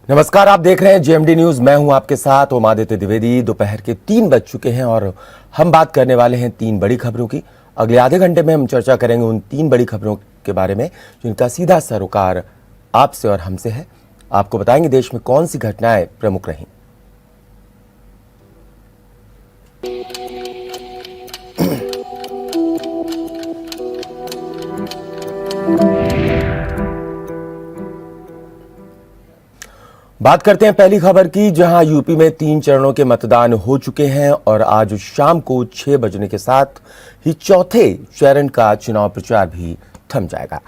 नमस्कार, आप देख रहे हैं जेएमडी न्यूज। मैं हूं आपके साथ ओमादित्य द्विवेदी। दोपहर के 3 बज चुके हैं और हम बात करने वाले हैं 3 बड़ी खबरों की। अगले आधे घंटे में हम चर्चा करेंगे उन 3 बड़ी खबरों के बारे में जिनका सीधा सरोकार आपसे और हमसे है। आपको बताएंगे देश में कौन सी घटनाएं प्रमुख रहीं। बात करते हैं पहली खबर की, जहां यूपी में 3 चरणों के मतदान हो चुके हैं और आज शाम को 6 बजने के साथ ही चौथे चरण का चुनाव प्रचार भी थम जाएगा।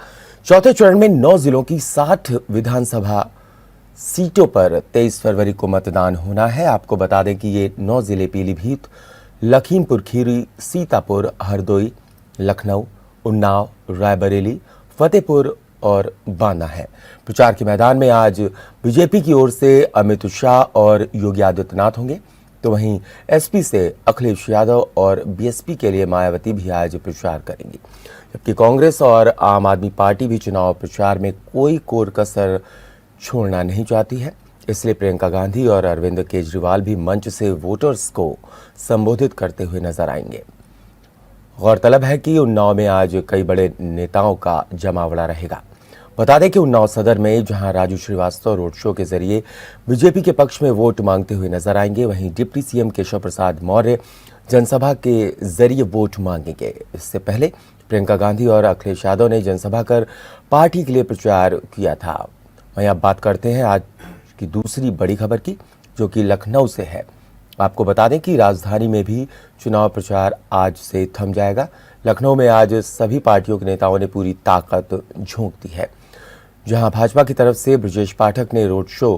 चौथे चरण में 9 जिलों की 60 विधानसभा सीटों पर 23 फरवरी को मतदान होना है। आपको बता दें कि ये 9 जिले पीलीभीत, लखीमपुर खीरी, सीतापुर, हरदोई, लखनऊ, उन्नाव, रायबरेली, फतेहपुर और बांदा है। प्रचार के मैदान में आज बीजेपी की ओर से अमित शाह और योगी आदित्यनाथ होंगे, तो वहीं एसपी से अखिलेश यादव और बीएसपी के लिए मायावती भी आज प्रचार करेंगी। जबकि कांग्रेस और आम आदमी पार्टी भी चुनाव प्रचार में कोई कोर कसर छोड़ना नहीं चाहती है, इसलिए प्रियंका गांधी और अरविंद केजरीवाल भी मंच से वोटर्स को संबोधित करते हुए नजर आएंगे। गौरतलब है कि उन्नाव में आज कई बड़े नेताओं का जमावड़ा रहेगा। बता दें कि उन्नाव सदर में जहां राजू श्रीवास्तव रोड शो के जरिए बीजेपी के पक्ष में वोट मांगते हुए नजर आएंगे, वहीं डिप्टी सीएम केशव प्रसाद मौर्य जनसभा के जरिए वोट मांगेंगे। इससे पहले प्रियंका गांधी और अखिलेश यादव ने जनसभा कर पार्टी के लिए प्रचार किया था। वहीं अब बात करते हैं आज की दूसरी बड़ी खबर की, जो कि लखनऊ से है। आपको बता दें कि राजधानी में भी चुनाव प्रचार आज से थम जाएगा। लखनऊ में आज सभी पार्टियों के नेताओं ने पूरी ताकत झोंक दी है। जहां भाजपा की तरफ से ब्रजेश पाठक ने रोड शो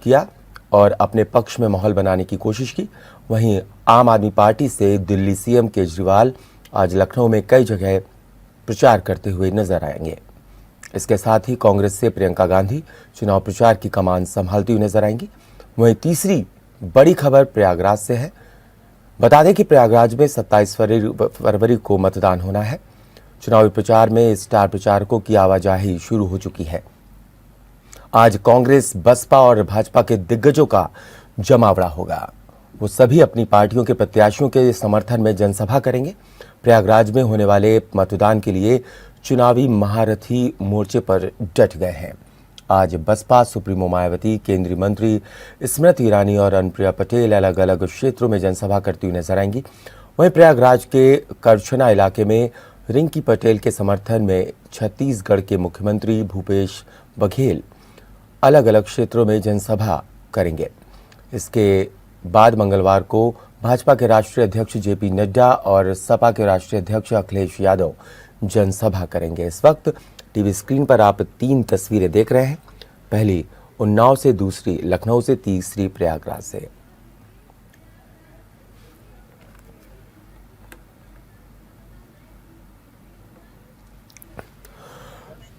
किया और अपने पक्ष में माहौल बनाने की कोशिश की, वहीं आम आदमी पार्टी से दिल्ली सीएम केजरीवाल आज लखनऊ में कई जगह प्रचार करते हुए नजर आएंगे। इसके साथ ही कांग्रेस से प्रियंका गांधी चुनाव प्रचार की कमान संभालती हुई नजर आएंगी। वहीं तीसरी बड़ी खबर प्रयागराज से है। बता दें कि प्रयागराज में 27 फरवरी को मतदान होना है। चुनावी प्रचार में स्टार प्रचारकों की आवाजाही शुरू हो चुकी है। आज कांग्रेस, बसपा और भाजपा के दिग्गजों का जमावड़ा होगा। वो सभी अपनी पार्टियों के प्रत्याशियों के समर्थन में जनसभा करेंगे। प्रयागराज में होने वाले मतदान के लिए चुनावी महारथी मोर्चे पर डट गए हैं। आज बसपा सुप्रीमो मायावती, केंद्रीय मंत्री स्मृति ईरानी और अनुप्रिया पटेल अलग अलग क्षेत्रों में जनसभा करती हुई नजर आएंगी। वहीं प्रयागराज के करछना इलाके में रिंकी पटेल के समर्थन में छत्तीसगढ़ के मुख्यमंत्री भूपेश बघेल अलग अलग क्षेत्रों में जनसभा करेंगे। इसके बाद मंगलवार को भाजपा के राष्ट्रीय अध्यक्ष जेपी नड्डा और सपा के राष्ट्रीय अध्यक्ष अखिलेश यादव जनसभा करेंगे। इस वक्त टीवी स्क्रीन पर आप 3 तस्वीरें देख रहे हैं, पहली उन्नाव से, दूसरी लखनऊ से, तीसरी प्रयागराज से।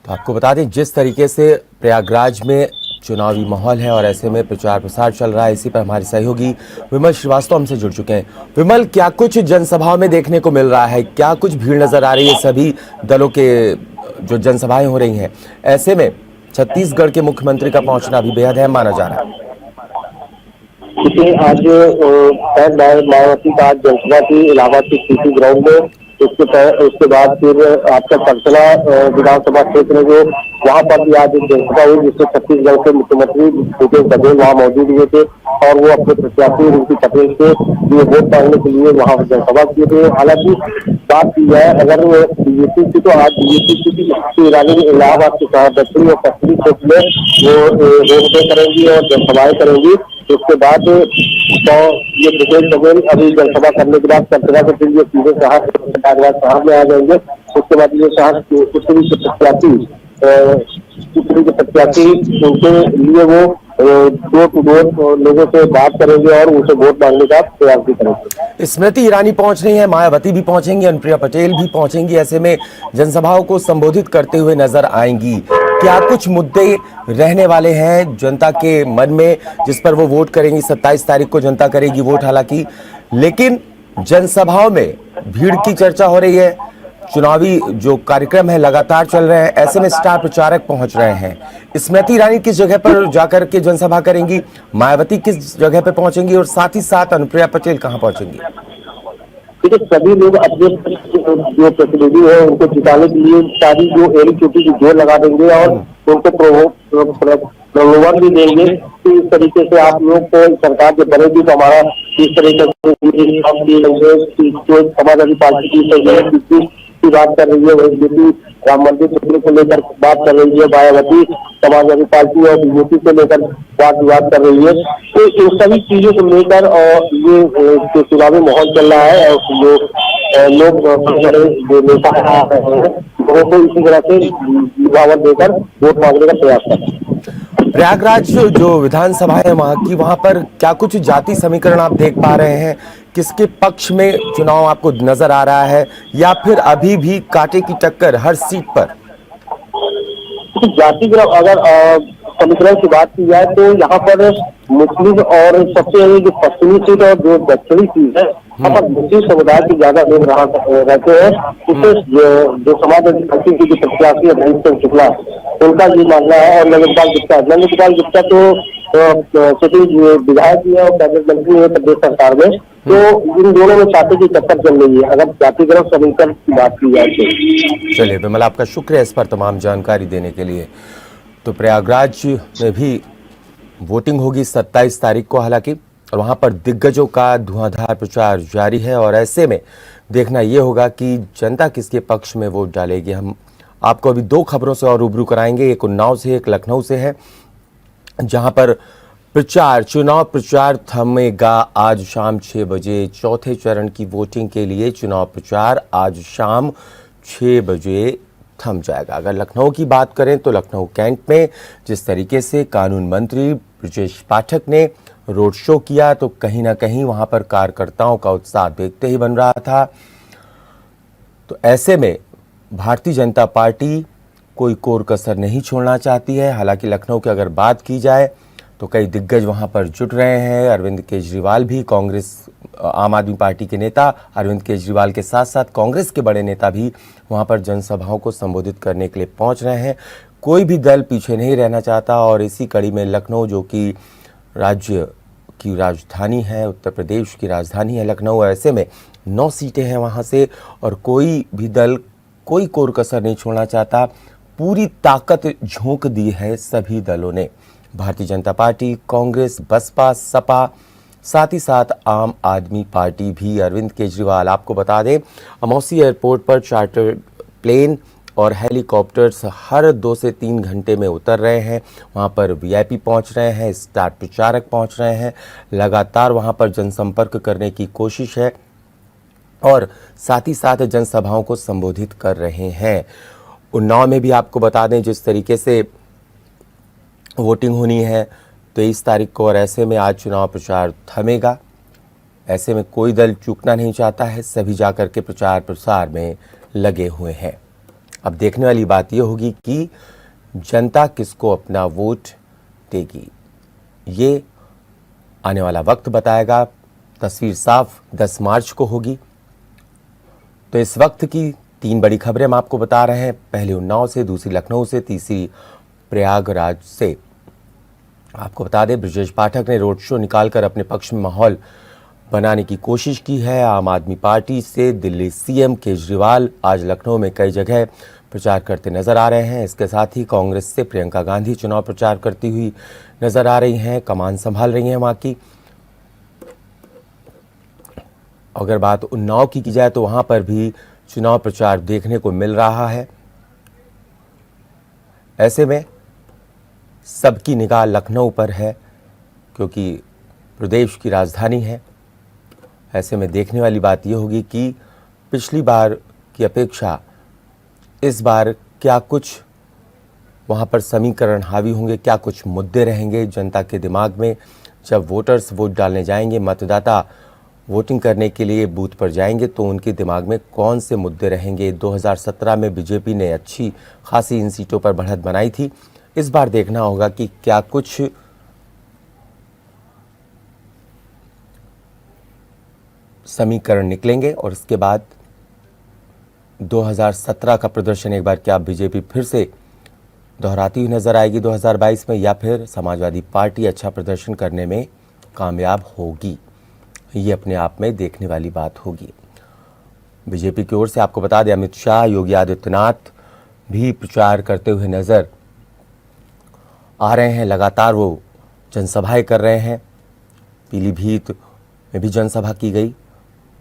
तो आपको बता दें जिस तरीके से प्रयागराज में चुनावी माहौल है और ऐसे में प्रचार प्रसार चल रहा है, इसी पर हमारे सहयोगी विमल श्रीवास्तव हमसे जुड़ चुके हैं। विमल, क्या कुछ जनसभाओं में देखने को मिल रहा है? क्या कुछ भीड़ नजर आ रही है सभी दलों के जो जनसभाएं हो रही हैं? ऐसे में छत्तीसगढ़ के मुख्यमंत्री का पहुंचना भी बेहद अहम माना जा रहा है। आज मायावती का आज जनसभा थी इलाहाबाद के सीटी ग्राउंड में। उसके बाद फिर आपका करछना विधानसभा क्षेत्र में जो वहाँ पर भी आज एक जनसभा हुई, जिससे छत्तीसगढ़ के मुख्यमंत्री भूपेश बघेल वहाँ मौजूद हुए थे और वो अपने प्रत्याशी रिंकी पटेल के लिए वोट मांगने के लिए वहाँ जनसभा किए थे। हालांकि बात की जाए अगर बीजेपी की, तो आज बीजेपी की स्मृति ईरानी इलाहाबाद के शहर दक्षिणी और पश्चिमी क्षेत्र में वो रोड शो करेंगी और जनसभाएं करेंगी। उसके बाद तो ये भूपेश बघेल अभी जनसभा करने के बाद करछना से फिर ये सीधे शहर में आ जाएंगे। उसके बाद ये शहर उत्तरी के प्रत्याशी उनके लिए वो डोर टू डोर लोगों से बात करेंगे और उनसे वोट मांगने का प्रयास भी करेंगे। स्मृति ईरानी पहुंच रही है, मायावती भी पहुंचेंगी, अनुप्रिया पटेल भी पहुंचेंगी। ऐसे में जनसभाओं को संबोधित करते हुए नजर आएंगी। क्या कुछ मुद्दे रहने वाले हैं जनता के मन में जिस पर वो वोट करेंगी? 27 तारीख को जनता करेगी वोट हालांकि, लेकिन जनसभाओं में भीड़ की चर्चा हो रही है। चुनावी जो कार्यक्रम है लगातार चल रहे हैं, ऐसे में स्टार प्रचारक पहुंच रहे हैं। स्मृति ईरानी किस जगह पर जाकर के जनसभा करेंगी, मायावती किस जगह पर पहुंचेंगी और साथ ही साथ अनुप्रिया पटेल कहां पहुंचेंगी? देखिए, सभी लोग अपने जो प्रतिनिधि है उनको जिताने के लिए सारी जो एड़ी चोटी की जोर लगा देंगे और उनको प्रलोभन भी देंगे कि इस तरीके से आप लोग को सरकार जो बनेगी तो हमारा इस तरीके से काम किए होंगे। जो समाजवादी पार्टी की बात कर रही है, वही बीजेपी राम मंदिर को लेकर बात कर रही है, मायावती समाजवादी पार्टी और बीजेपी को लेकर बात विवाद कर रही है। तो इन सभी चीजों को लेकर और ये जो चुनावी माहौल चल रहा है और जो लोग जो नेता आ रहे हैं लोगों को इसी तरह से युवावत देकर वोट मांगने का प्रयास कर रहे हैं। प्रयागराज जो विधानसभा है वहां की, वहां पर क्या कुछ जाति समीकरण आप देख पा रहे हैं? किसके पक्ष में चुनाव आपको नजर आ रहा है, या फिर अभी भी कांटे की टक्कर हर सीट पर? जातिगत अगर समीकरण की बात की जाए तो यहाँ पर मुस्लिम और सबसे जो पश्चिमी सीट और जो दक्षिणी सीट है यहाँ पर मुस्लिम समुदाय के ज्यादा लोग रहते हैं। इससे जो समाजवादी पार्टी की जो प्रत्याशी है धनंजय सिंह शुक्ला, उनका ये मानना है। और नंदकुमार गुप्ता तो सिटिंग विधायक भी है और कैबिनेट मंत्री है प्रदेश सरकार में। तो इन दोनों में छाती की टक्कर चल रही है अगर जातिगत समीकरण की बात की जाए तो। चलिए विमल, आपका शुक्रिया इस पर तमाम जानकारी देने के लिए। तो प्रयागराज में भी वोटिंग होगी 27 तारीख को हालांकि, और वहां पर दिग्गजों का धुआंधार प्रचार जारी है। और ऐसे में देखना यह होगा कि जनता किसके पक्ष में वोट डालेगी। हम आपको अभी दो खबरों से और रूबरू कराएंगे, एक उन्नाव से, एक लखनऊ से है, जहां पर चुनाव प्रचार थमेगा। आज शाम 6 बजे चौथे चरण की वोटिंग के लिए चुनाव प्रचार आज शाम 6 बजे थम जाएगा। अगर लखनऊ की बात करें तो लखनऊ कैंट में जिस तरीके से कानून मंत्री ब्रजेश पाठक ने रोड शो किया, तो कहीं ना कहीं वहां पर कार्यकर्ताओं का उत्साह देखते ही बन रहा था। तो ऐसे में भारतीय जनता पार्टी कोई कोर कसर नहीं छोड़ना चाहती है। हालांकि लखनऊ की अगर बात की जाए तो कई दिग्गज वहां पर जुट रहे हैं। अरविंद केजरीवाल भी, कांग्रेस आम आदमी पार्टी के नेता अरविंद केजरीवाल के साथ साथ कांग्रेस के बड़े नेता भी वहां पर जनसभाओं को संबोधित करने के लिए पहुंच रहे हैं। कोई भी दल पीछे नहीं रहना चाहता। और इसी कड़ी में लखनऊ, जो कि राज्य की राजधानी है, उत्तर प्रदेश की राजधानी है लखनऊ, ऐसे में 9 सीटें हैं वहां से, और कोई भी दल कोई कोर कसर नहीं छोड़ना चाहता। पूरी ताकत झोंक दी है सभी दलों ने। भारतीय जनता पार्टी, कांग्रेस, बसपा, सपा, साथ ही साथ आम आदमी पार्टी भी। अरविंद केजरीवाल, आपको बता दें, अमौसी एयरपोर्ट पर चार्टर्ड प्लेन और हेलीकॉप्टर्स हर 2 से 3 घंटे में उतर रहे हैं। वहां पर वीआईपी पहुंच रहे हैं, स्टार प्रचारक पहुंच रहे हैं। लगातार वहां पर जनसंपर्क करने की कोशिश है और साथ ही साथ जनसभाओं को संबोधित कर रहे हैं। उन्नाव में भी आपको बता दें जिस तरीके से वोटिंग होनी है 23 तारीख को, और ऐसे में आज चुनाव प्रचार थमेगा। ऐसे में कोई दल चूकना नहीं चाहता है, सभी जाकर के प्रचार प्रसार में लगे हुए हैं। अब देखने वाली बात यह होगी कि जनता किसको अपना वोट देगी, ये आने वाला वक्त बताएगा। तस्वीर साफ 10 मार्च को होगी। तो इस वक्त की 3 बड़ी खबरें हम आपको बता रहे हैं, पहली उन्नाव से, दूसरी लखनऊ से, तीसरी प्रयागराज से। आपको बता दें, ब्रजेश पाठक ने रोड शो निकालकर अपने पक्ष में माहौल बनाने की कोशिश की है। आम आदमी पार्टी से दिल्ली सीएम केजरीवाल आज लखनऊ में कई जगह प्रचार करते नजर आ रहे हैं। इसके साथ ही कांग्रेस से प्रियंका गांधी चुनाव प्रचार करती हुई नजर आ रही हैं, कमान संभाल रही हैं वहां की। अगर बात उन्नाव की जाए तो वहां पर भी चुनाव प्रचार देखने को मिल रहा है। ऐसे में सबकी निगाह लखनऊ पर है क्योंकि प्रदेश की राजधानी है। ऐसे में देखने वाली बात यह होगी कि पिछली बार की अपेक्षा इस बार क्या कुछ वहां पर समीकरण हावी होंगे, क्या कुछ मुद्दे रहेंगे जनता के दिमाग में। जब वोटर्स वोट डालने जाएंगे, मतदाता वोटिंग करने के लिए बूथ पर जाएंगे, तो उनके दिमाग में कौन से मुद्दे रहेंगे। 2017 में बीजेपी ने अच्छी खासी इन सीटों पर बढ़त बनाई थी। इस बार देखना होगा कि क्या कुछ समीकरण निकलेंगे और इसके बाद 2017 का प्रदर्शन एक बार क्या बीजेपी फिर से दोहराती हुई नजर आएगी 2022 में, या फिर समाजवादी पार्टी अच्छा प्रदर्शन करने में कामयाब होगी? ये अपने आप में देखने वाली बात होगी। बीजेपी की ओर से आपको बता दें, अमित शाह, योगी आदित्यनाथ भी प्रचार करते हुए नजर आ रहे हैं। लगातार वो जनसभाएं कर रहे हैं। पीलीभीत में भी जनसभा की गई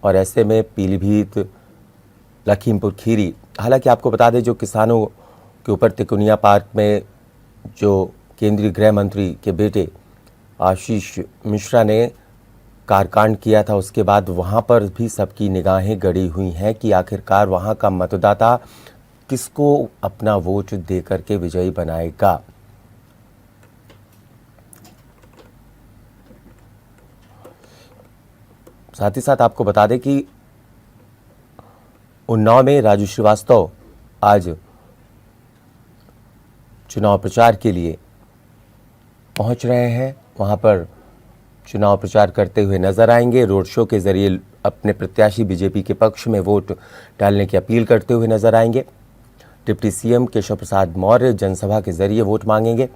और ऐसे में पीलीभीत, लखीमपुर खीरी, हालांकि आपको बता दें जो किसानों के ऊपर तिकोनिया पार्क में जो केंद्रीय गृह मंत्री के बेटे आशीष मिश्रा ने कारकांड किया था, उसके बाद वहां पर भी सबकी निगाहें गड़ी हुई हैं कि आखिरकार वहां का मतदाता किसको अपना वोट देकर के विजयी बनाएगा। साथ ही साथ आपको बता दें कि उन्नाव में राजू श्रीवास्तव आज चुनाव प्रचार के लिए पहुंच रहे हैं। वहां पर चुनाव प्रचार करते हुए नजर आएंगे। रोड शो के जरिए अपने प्रत्याशी बीजेपी के पक्ष में वोट डालने की अपील करते हुए नजर आएंगे। डिप्टी सीएम केशव प्रसाद मौर्य जनसभा के जरिए वोट मांगेंगे।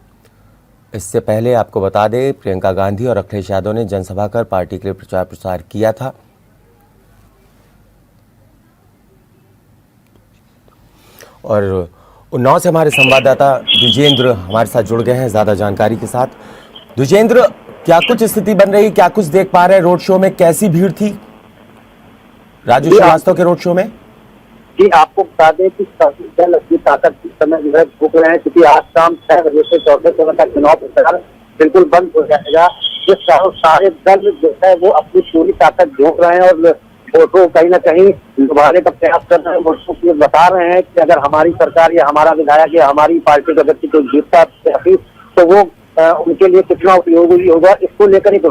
इससे पहले आपको बता दें, प्रियंका गांधी और अखिलेश यादव ने जनसभा कर पार्टी के लिए प्रचार प्रसार किया था। और उन्नाव से हमारे संवाददाता द्विजेंद्र हमारे साथ जुड़ गए हैं ज्यादा जानकारी के साथ। द्विजेंद्र, क्या कुछ स्थिति बन रही, क्या कुछ देख पा रहे हैं? रोड शो में कैसी भीड़ थी राजू श्रीवास्तव के रोड शो में? जी, आपको बता दें कि सभी दल अपनी ताकत इस समय जो है झोंक रहे हैं, क्योंकि आज शाम 6 बजे से 14 चरण का चुनाव प्रचार बिल्कुल बंद हो जाएगा। जिस कारण सारे दल जो है वो अपनी पूरी ताकत झोंक रहे हैं और वोटों कहीं ना कहीं लुभाने का प्रयास कर रहे हैं। वोटों को बता रहे हैं कि अगर हमारी सरकार या हमारा विधायक या हमारी पार्टी का व्यक्ति कोई जीतता तो वो उनके लिए कितना उपयोगी होगा, इसको लेकर ही तो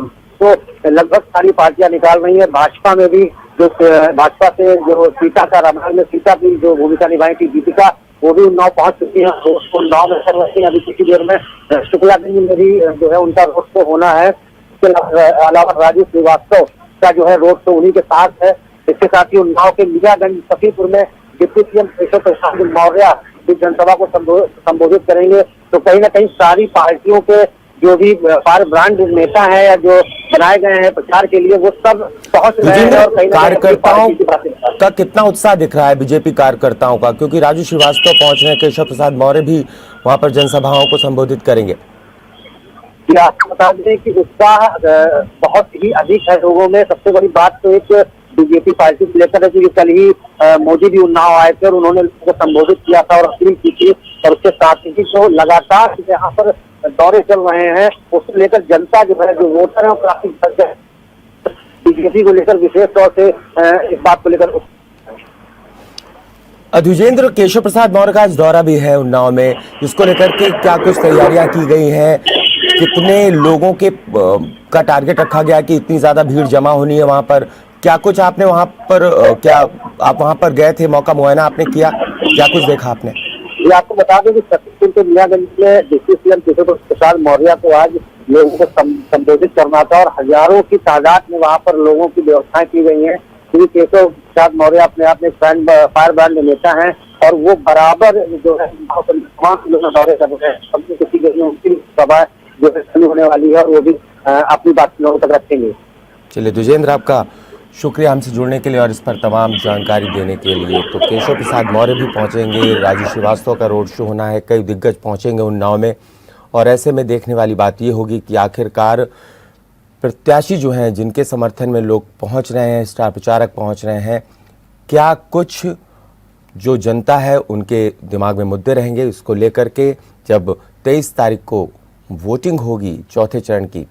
लगभग सारी पार्टियां निकाल रही है। भाजपा में भी जो भाजपा से जो सीता का रामायण में सीता की जो भूमिका निभाई थी दीपिका, वो भी उन्नाव पहुंच चुकी है। उन्नाव में कर रही है। अभी कुछ देर में शुक्लागंज में भी जो है उनका रोड शो होना है। इसके अलावा राजू श्रीवास्तव का जो है रोड शो उन्हीं के साथ है। इसके साथ ही उन्नाव के मियागंज सफीपुर में डिप्टी सीएम केशव प्रसाद मौर्य जनसभा को संबोधित करेंगे। तो कहीं ना कहीं सारी पार्टियों के जो भी फायर ब्रांड नेता हैं या जो बनाए गए हैं प्रचार के लिए, वो सब पहुंच रहे हैं। और कहीं कार्यकर्ताओं का कितना उत्साह दिख रहा है बीजेपी कार्यकर्ताओं का, क्योंकि राजू श्रीवास्तव पहुंच रहे हैं, केशव प्रसाद मौर्य भी वहां पर जनसभाओं को संबोधित करेंगे। आपको बता दें कि उत्साह बहुत ही अधिक है लोगों में। सबसे बड़ी बात तो एक बीजेपी पार्टी को लेकर है कि कल ही मोदी भी उन्नाव आए थे और उन्होंने लोगों को संबोधित किया था और अपील की थी। और उसके साथ ही जो लगातार यहाँ पर दौरे चल रहे हैं, उसको लेकर जनता जो है, जो वोटर है, वो काफी बीजेपी को लेकर विशेष तौर से इस बात को लेकर। द्विजेंद्र, केशव प्रसाद मौर्य का आज दौरा भी है उन्नाव में, इसको लेकर के क्या कुछ तैयारियां की गई हैं? कितने लोगों के का टारगेट रखा गया कि इतनी ज्यादा भीड़ जमा होनी है वहां पर? क्या कुछ आपने वहां पर क्या आप वहां पर गए थे, मौका मुआयना आपने किया, क्या कुछ देखा आपने? ये आपको बता दें कि सतीशपुर के मियागंज में डिप्टी सीएम केशव प्रसाद मौर्य को आज लोगों को संबोधित करना था और हजारों की तादाद में वहां पर लोगों की व्यवस्थाएं की गई हैं। क्योंकि केशव प्रसाद मौर्य अपने आप में फायर ब्रांड नेता हैं और वो बराबर जो है दौरे कर रहे हैं। उनकी सभा जो है शुरू होने वाली है और वो भी अपनी बात लोगों तक रखेंगे। चलिए द्विजेंद्र, आपका शुक्रिया हमसे जुड़ने के लिए और इस पर तमाम जानकारी देने के लिए। तो केशव प्रसाद मौर्य भी पहुंचेंगे, राजू श्रीवास्तव का रोड शो होना है, कई दिग्गज पहुंचेंगे उन्नाव में। और ऐसे में देखने वाली बात ये होगी कि आखिरकार प्रत्याशी जो हैं, जिनके समर्थन में लोग पहुंच रहे हैं, स्टार प्रचारक पहुंच रहे हैं, क्या कुछ जो जनता है उनके दिमाग में मुद्दे रहेंगे, इसको लेकर के जब 23 तारीख को वोटिंग होगी चौथे चरण की,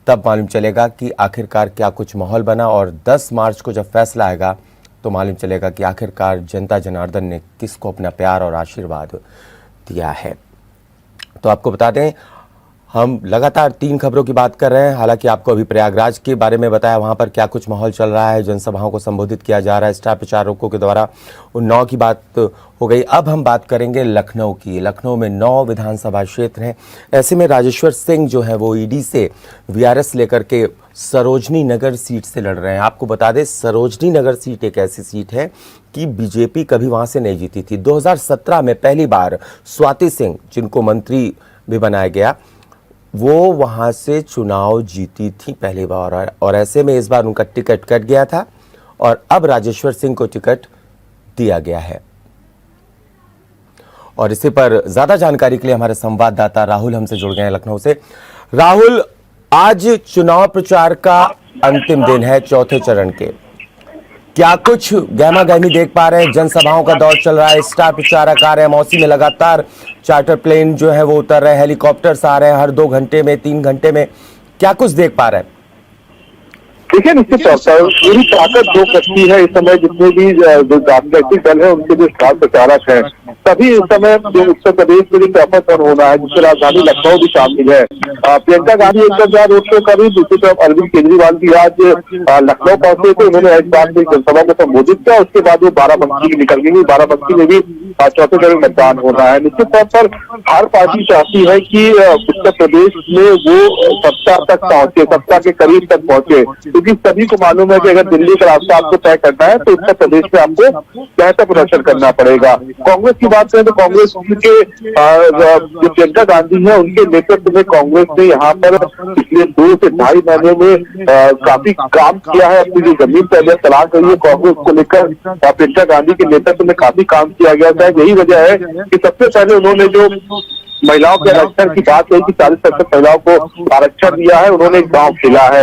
तब मालूम चलेगा कि आखिरकार क्या कुछ माहौल बना। और 10 मार्च को जब फैसला आएगा तो मालूम चलेगा कि आखिरकार जनता जनार्दन ने किसको अपना प्यार और आशीर्वाद दिया है। तो आपको बता दें, हम लगातार 3 खबरों की बात कर रहे हैं। हालांकि आपको अभी प्रयागराज के बारे में बताया, वहां पर क्या कुछ माहौल चल रहा है, जनसभाओं को संबोधित किया जा रहा है, स्टार प्रचारकों के द्वारा उन्नाव की बात हो गई। अब हम बात करेंगे लखनऊ की। लखनऊ में 9 विधानसभा क्षेत्र हैं। ऐसे में राजेश्वर सिंह जो है वो ईडी से वीआरएस लेकर के सरोजनी नगर सीट से लड़ रहे हैं। आपको बता दें, सरोजनी नगर सीट एक ऐसी सीट है कि बीजेपी कभी वहां से नहीं जीती थी। 2017 में पहली बार स्वाति सिंह, जिनको मंत्री भी बनाया गया, वो वहां से चुनाव जीती थी पहली बार, और ऐसे में इस बार उनका टिकट कट गया था और अब राजेश्वर सिंह को टिकट दिया गया है। और इसी पर ज्यादा जानकारी के लिए हमारे संवाददाता राहुल हमसे जुड़ गए हैं लखनऊ से। राहुल, आज चुनाव प्रचार का अंतिम दिन है चौथे चरण के, क्या कुछ गहमा गहमी देख पा रहे हैं? जनसभाओं का दौर चल रहा है, स्टार प्रचारक आ रहे हैं, मौसी में लगातार चार्टर प्लेन जो है वो उतर रहे हैं, हेलीकॉप्टर्स आ रहे हैं हर 2 घंटे में, 3 घंटे में, क्या कुछ देख पा रहे हैं? देखिए, निश्चित तौर पर पूरी ताकत जो कच्ची है इस समय, जितने भी जो राजनीतिक दल है उनके जो स्टार प्रचारक है, सभी इस समय जो उत्तर प्रदेश में जो चौथा चरण होना है, जिसमें राजधानी लखनऊ भी शामिल है। प्रियंका गांधी एक तरफ रोड शो कर रही, दूसरी तरफ अरविंद केजरीवाल भी आज लखनऊ पहुंचे थे। उन्होंने एक बार में जनसभा को संबोधित किया, उसके बाद वो बाराबंकी निकल गई। बाराबंकी में भी चौथे चरण मतदान होना है। निश्चित तौर पर हर पार्टी चाहती है कि उत्तर प्रदेश में वो सत्ता तक पहुंचे, सत्ता के करीब तक पहुंचे, क्योंकि सभी को मालूम है कि अगर दिल्ली का रास्ता आपको तय करना है तो उत्तर प्रदेश में आपको बेहतर प्रदर्शन करना पड़ेगा। कांग्रेस की बात करें तो कांग्रेस के जो प्रियंका गांधी है, उनके नेतृत्व में कांग्रेस ने यहाँ पर पिछले 2 से 2.5 महीने में काफी काम किया है। अपनी जो जमीन पहले तलाश रही है कांग्रेस को लेकर, प्रियंका गांधी के नेतृत्व में काफी काम किया गया था। यही वजह है कि सबसे पहले उन्होंने जो महिलाओं के आरक्षण की बात है कि 40% महिलाओं को आरक्षण दिया है, उन्होंने एक गाँव खेला है।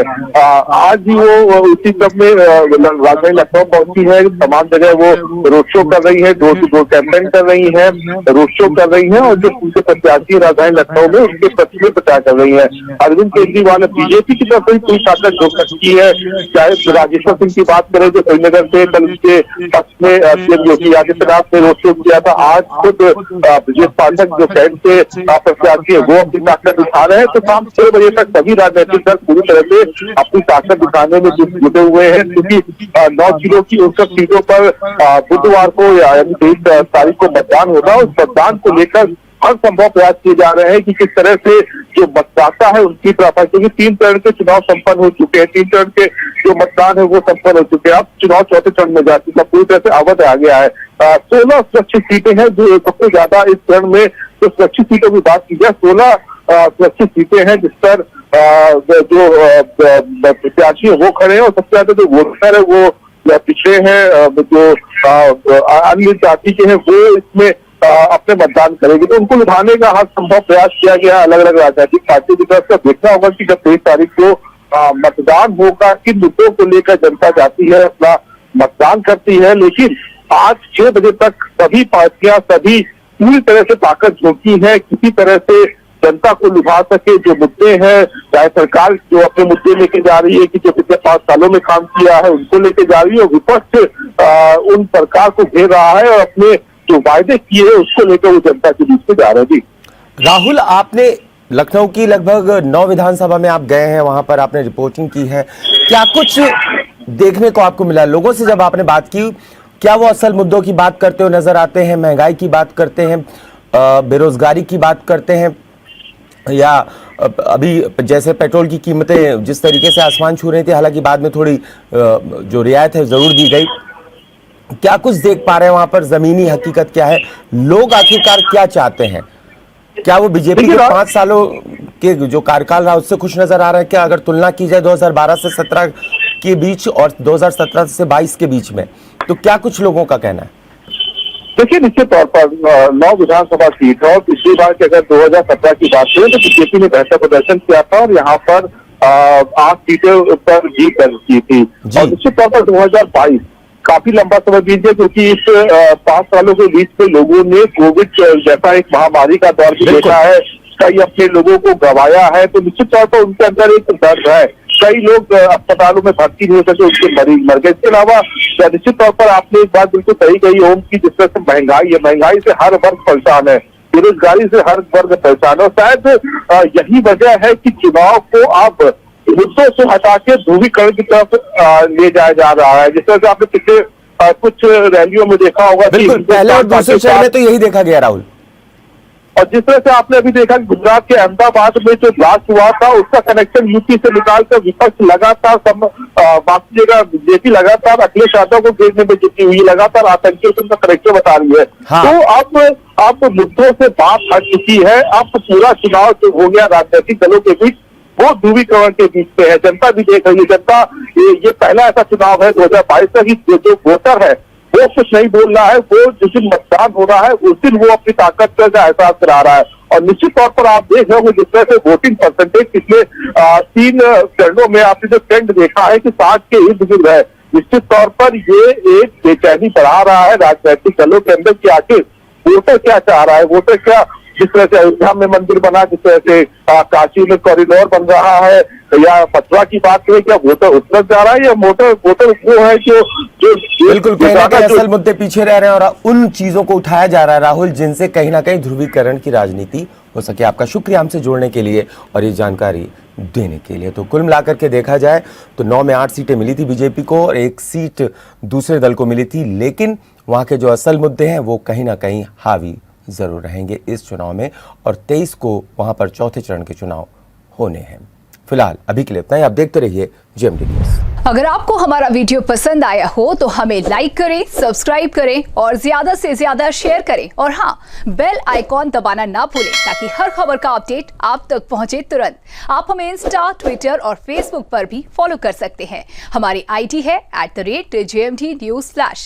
आज भी वो उसी क्रम में राजधानी लखनऊ पहुंची है। तमाम जगह वो रोड शो कर रही है, डोर टू डोर कैंपेन कर रही है, रोड शो कर रही है, और जो उनके प्रत्याशी राजधानी लखनऊ में उनके पक्ष में प्रचार कर रही है। अरविंद केजरीवाल बीजेपी की तरफ से पूरी ताकत जो सकती है, चाहे राजेश्वर सिंह की बात करें जो श्रीनगर से कल उसके पक्ष में योगी आदित्यनाथ ने रोड शो किया था, आज खुद ब्रजेश पाठक जो कैंट से प्रत्याशी है वो अपनी ताकत दिखा रहे हैं। तो शाम 6 बजे तक सभी राजनीतिक दल पूरी तरह से अपनी ताकत दिखाने में जुटे हुए हैं, क्योंकि 9 जिलों की 59 सीटों पर बुधवार को यानी 23 तारीख को मतदान होगा। उस मतदान को लेकर हर संभव प्रयास किए जा रहे हैं कि किस तरह से जो मतदाता है उनकी तरफ, क्योंकि 3 चरण के चुनाव संपन्न हो चुके हैं, 3 चरण के जो मतदान है वो संपन्न हो चुके हैं। अब चुनाव चौथे चरण में जा चुका, पूरी तरह से अवध आ गया है। 16 सुरक्षित सीटें हैं जो सबसे ज्यादा इस चरण में, तो सुरक्षित सीटों की बात की जाए 16 सुरक्षित सीटें हैं जिस पर जो प्रत्याशी है वो खड़े हैं, और सबसे ज्यादा जो वोटर है वो पिछड़े हैं, जो अन्य जाति के हैं वो इसमें अपने मतदान करेंगे। तो उनको लुभाने का हर संभव प्रयास किया गया अलग अलग राजनीतिक पार्टियों की तरफ से। देखना होगा कि जब 23 तारीख को मतदान होगा, किन मुद्दों को लेकर जनता जाती है, अपना मतदान करती है। लेकिन आज 6 बजे तक सभी पार्टियां, सभी पूरी तरह से ताकत झोंकी है, किसी तरह से जनता को लुभा सके। जो मुद्दे हैं, चाहे सरकार जो अपने मुद्दे लेके जा रही है कि जो पिछले 5 सालों में काम किया है उनको लेके जा रही है, और विपक्ष उन सरकार को घेर रहा है और अपने जो वायदे किए हैं उसको लेकर वो जनता के बीच में जा रहे हैं। जी राहुल, आपने लखनऊ की लगभग 9 विधानसभा में आप गए हैं, वहां पर आपने रिपोर्टिंग की है, क्या कुछ देखने को आपको मिला? लोगों से जब आपने बात की, क्या वो असल मुद्दों की बात करते हुए नजर आते हैं? महंगाई की बात करते हैं, बेरोजगारी की बात करते हैं, या अभी जैसे पेट्रोल की कीमतें जिस तरीके से आसमान छू रही थी, हालांकि बाद में थोड़ी जो रियायत है जरूर दी गई, क्या कुछ देख पा रहे हैं वहां पर? जमीनी हकीकत क्या है? लोग आखिरकार क्या चाहते हैं? क्या वो बीजेपी के 5 सालों के जो कार्यकाल रहा उससे खुश नजर आ रहा है क्या, अगर तुलना की जाए 2012 से 17 के बीच और 2017 से 22 के बीच में, तो क्या कुछ लोगों का कहना है? देखिए, निश्चित तौर पर 9 विधानसभा सीट है, और पिछली बार की अगर 2017 की बात करें तो बीजेपी ने बेहतर प्रदर्शन किया था और यहाँ पर 8 सीटें पर जीत दर्ज की थी। और निश्चित तौर पर 2022 काफी लंबा समय बीत गया, क्योंकि इस 5 सालों के बीच में लोगों ने कोविड जैसा एक महामारी का दौर भी देखा है, कई अपने लोगों को गंवाया है। तो निश्चित तौर पर उनके अंदर एक दर्द है, कई लोग अस्पतालों में भर्ती नहीं हो सके, उनके मरीज मर गए। इसके अलावा निश्चित तौर पर आपने एक बात बिल्कुल सही कही ओम की, जिस तरह से महंगाई है, महंगाई से हर वर्ग परेशान है, बेरोजगारी से हर वर्ग परेशान है, और शायद यही वजह है कि चुनाव को अब मुद्दों से हटा के ध्रुवीकरण की तरफ ले जाया जा रहा है। जिस तरह से आपने पिछले कुछ रैलियों में देखा होगा, बिल्कुल पहले और दूसरे चरण में तो यही देखा गया राहुल। और जिस तरह से आपने अभी देखा कि गुजरात के अहमदाबाद में जो ब्लास्ट हुआ था उसका कनेक्शन यूपी से निकालकर विपक्ष लगातार बाकी जगह बीजेपी लगातार अखिलेश यादव को घेरने में जुटी हुई, लगातार आतंकियों से उनका कनेक्शन बता रही है। हाँ। तो अब मुद्दों से बात हट चुकी है। अब पूरा चुनाव जो हो गया राजनीतिक दलों के बीच वो ध्रुवीकरण के बीच पे है। जनता भी देख रही है। जनता ये पहला ऐसा चुनाव है 2022 का कि जो वोटर है वो कुछ नहीं बोल रहा है। वो जिस दिन मतदान हो रहा है उस दिन वो अपनी ताकत का एहसास करा रहा है। और निश्चित तौर पर आप देख रहे होंगे जिस तरह से वोटिंग परसेंटेज पिछले 3 चरणों में आपने जो ट्रेंड देखा है कि 60 के इर्द गिर्द है। निश्चित तौर पर ये एक बेचैनी बढ़ा रहा है राजनीतिक दलों के अंदर कि आखिर वोटर क्या चाह रहा है। वोटर क्या, जिस तरह से अयोध्या में मंदिर बना, जिस तरह से काशी में कॉरिडोर बन रहा है, या मथुरा की बात करें, क्या वोटर उतना जा रहा है या वोटर वो है जो बिल्कुल कहीं ना कहीं असल मुद्दे पीछे रह रहे हैं और उन चीजों को उठाया जा रहा है राहुल जिनसे कहीं ना कहीं ध्रुवीकरण की राजनीति हो सके। आपका शुक्रिया हमसे जुड़ने के लिए और ये जानकारी देने के लिए। तो कुल मिलाकर के देखा जाए तो 9 में 8 सीटें मिली थी बीजेपी को और 1 सीट दूसरे दल को मिली थी, लेकिन वहां के जो असल मुद्दे हैं वो कहीं ना कहीं हावी जरूर रहेंगे इस चुनाव में और 23 को वहां पर चौथे चरण के चुनाव होने हैं। फिलहाल अभी के लिए इतना ही। आप देखते रहिए जेएमडी न्यूज़। अगर आपको हमारा वीडियो पसंद आया हो तो हमें लाइक करें, सब्सक्राइब करें और ज्यादा से ज्यादा शेयर करें और हाँ, बेल आइकॉन दबाना ना भूलें ताकि हर खबर का अपडेट आप तक पहुंचे तुरंत। आप हमें इंस्टा, ट्विटर और फेसबुक पर भी फॉलो कर सकते हैं। हमारी आईडी है @JMD News Flash।